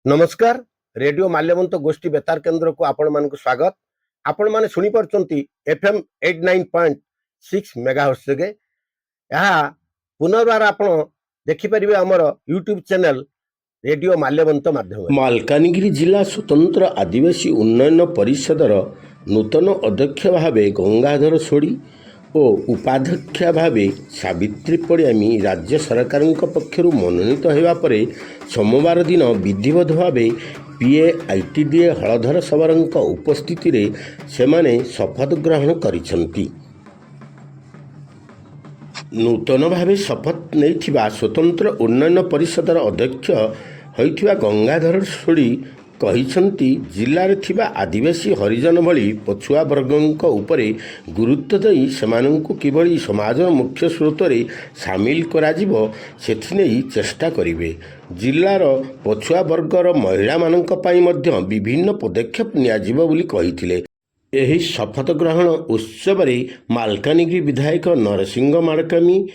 नमस्कार। रेडियो माल्यवंत गोष्ठी बेतार केन्द्र को आपण मान स्वागत। आपण माने सुनी परचंती एफएम 89.6 मेगाहर्ट्ज गे। यहाँ पुनर्बार आपण देखि परिबे हमर यूट्यूब चैनल रेडियो माल्यवंत माध्यम। मालकानगिरी जिला स्वतंत्र आदिवासी उन्नयन परिषदर नूतन अध्यक्ष भावे गंगाधर सोड़ी और उपाध्यक्ष भावे सावित्री पड़ियामी राज्य सरकार पक्षर मनोनीत होगा पर सोमवार दिन विधिवत भावे पीए आईटीडीए हलधर सबर उपस्थिति रे सेमाने शपथ ग्रहण करिसंती। नूतन भावे शपथ नहीं स्वतंत्र उन्नयन परिषदर अध्यक्ष होइथिबा गंगाधर सोड़ी कहिसंती जिल्लारे थिबा आदिवासी हरिजन भली पछुआ वर्गंक उपरे गुरुत्व देई सेमानंकु किभली समाजर मुख्य स्रोतरे सामिल कराजिबो सेथिनेई चेष्टा करिवे। जिल्लार पछुआ वर्गर महिला मानंक पई मध्य विभिन्न पदक्षेप नियाजिबो बोली कहिथिले। एही शपथ ग्रहण उत्सव रे मालकानगिरी विधायक नरसिंह माड़कामी,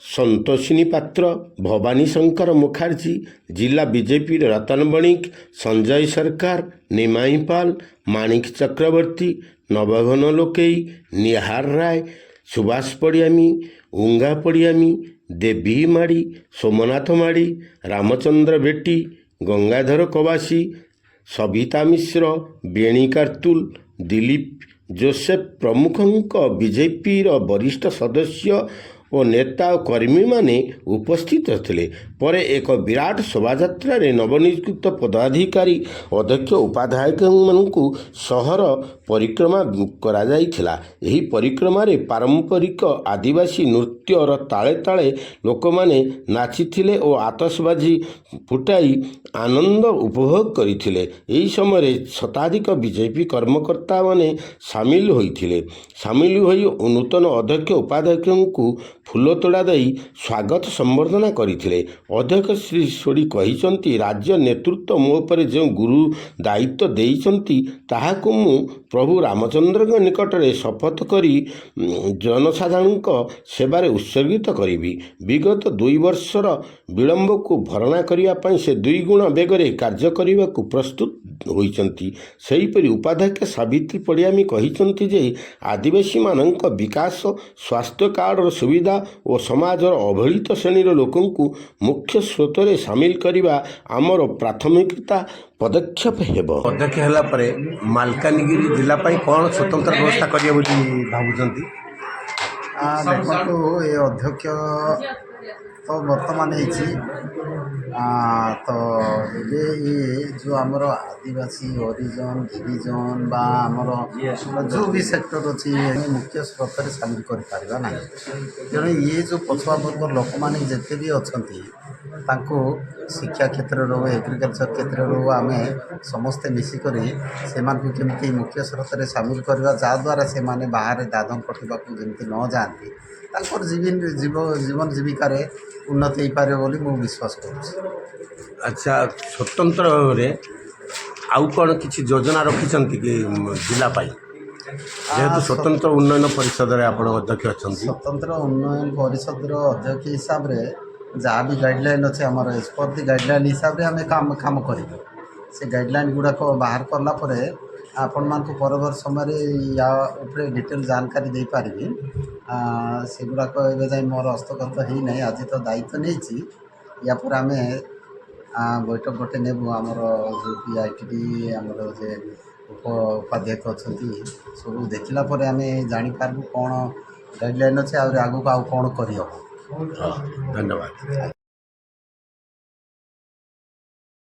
संतोषिनी पात्र, भवानी शंकर मुखार्जी, जिला बीजेपी रतन बणिक, संजय सरकार, निमाई पाल, माणिक चक्रवर्ती, नवघन लोकेई, निहार राय, सुभाष पड़ियामी, उंगा पड़ियामी, देवी माड़ी, सोमनाथ माड़ी, रामचंद्र बेटी, गंगाधर कवासी, सविता मिश्र, बेणी कार्तुल, दिलीप जोसेफ प्रमुख बीजेपी वरिष्ठ सदस्य और नेता और कर्मी माने उपस्थित थे। पर एक विराट शोभायात्रा नवनियुक्त पदाधिकारी अध्यक्ष उपाध्यायक सहर परिक्रमा करा जाइथिला। एही परिक्रमा रे पारंपरिक आदिवासी नृत्यर ताले ताले लोक माने नाचिथिले और आतशबाजी फुटाई आनंद उपभोग करिथिले। एही समय शताधिक बीजेपी कर्मकर्ता माने सामिल होइथिले। सामिल होई नूतन अध्यक्ष उपाध्यक्षଙ୍କୁ फूल तोड़ा दे स्वागत संबर्धना करथिले। अध्यक्ष श्री सोड़ी कहिसंती राज्य नेतृत्व मो पर जो गुरु दायित्व देइसंती ताहाकु मु प्रभु रामचंद्र निकट में शपथ करी जनसाधारण सेवारे उत्सर्गित करी। विगत 2 वर्षर विलंब को भरणा करने से 2 गुण बेगरे कार्य करने को प्रस्तुत होइसंती। सेहीपरि उपाध्यक्ष सावित्री पड़ियामी कहिसंती जे आदिवासी मानक विकास, स्वास्थ्य कार्डर सुविधा और समाजर अवहेलित श्रेणीर लोकंकु मुख्य स्रोतरे सामिल करने आमर प्राथमिकता पदक्षेप हेबो। अध्यक्ष होला परे मालकानगिरी जिला पाई कौन स्वतंत्र व्यवस्था करिए बोली भाबुचंती? देखो ये अध्यक्ष तो बर्तमान तो ये जो आमर आदिवासी हरिजन गिरिजन बा आमर जो भी सेक्टर अच्छी मुख्य स्रोत में सामिल कर ना। तेणु ये जो पछुआ वर्ग लोक मैंने जिते भी अच्छा शिक्षा क्षेत्र रो एग्रीकल्चर क्षेत्र रो आम समस्ते मिसिक से केमती मुख्य स्रोत में सामिल करवा जहाद्वारा से बाहर दादन कटवा जमी न जाती जीवन जीविकार उन्नति हो पारे बोली मु विश्वास करुँ। अच्छा, स्वतंत्र भाव आउ कौन किसी योजना रखिंट कि जिला जेहेतु स्वतंत्र उन्नयन परिषद आप अध्यक्ष अच्छा? स्वतंत्र उन्नयन परिषद अध्यक्ष हिसाब से जहाँ भी गाइडलाइन अच्छे आम एज पर दि गाइडलाइन हिसाब से आम काम कर से गाइडलाइन गुड़ाक बाहर कलापर आपण मान परवर समय या डिटेल जानकारी दे पारि से गुड़ाक जाए मोर हस्तगत ही ना। आज तो दायित्व नहीं या पर आम बैठक गोटे नेबू आमर जो पी आईटीडी आमर जे उपाध्यक्ष अच्छा सब देखला आम जापारू कौन गाइडलाइन अच्छे आगू आउ कौन कर। धन्यवाद।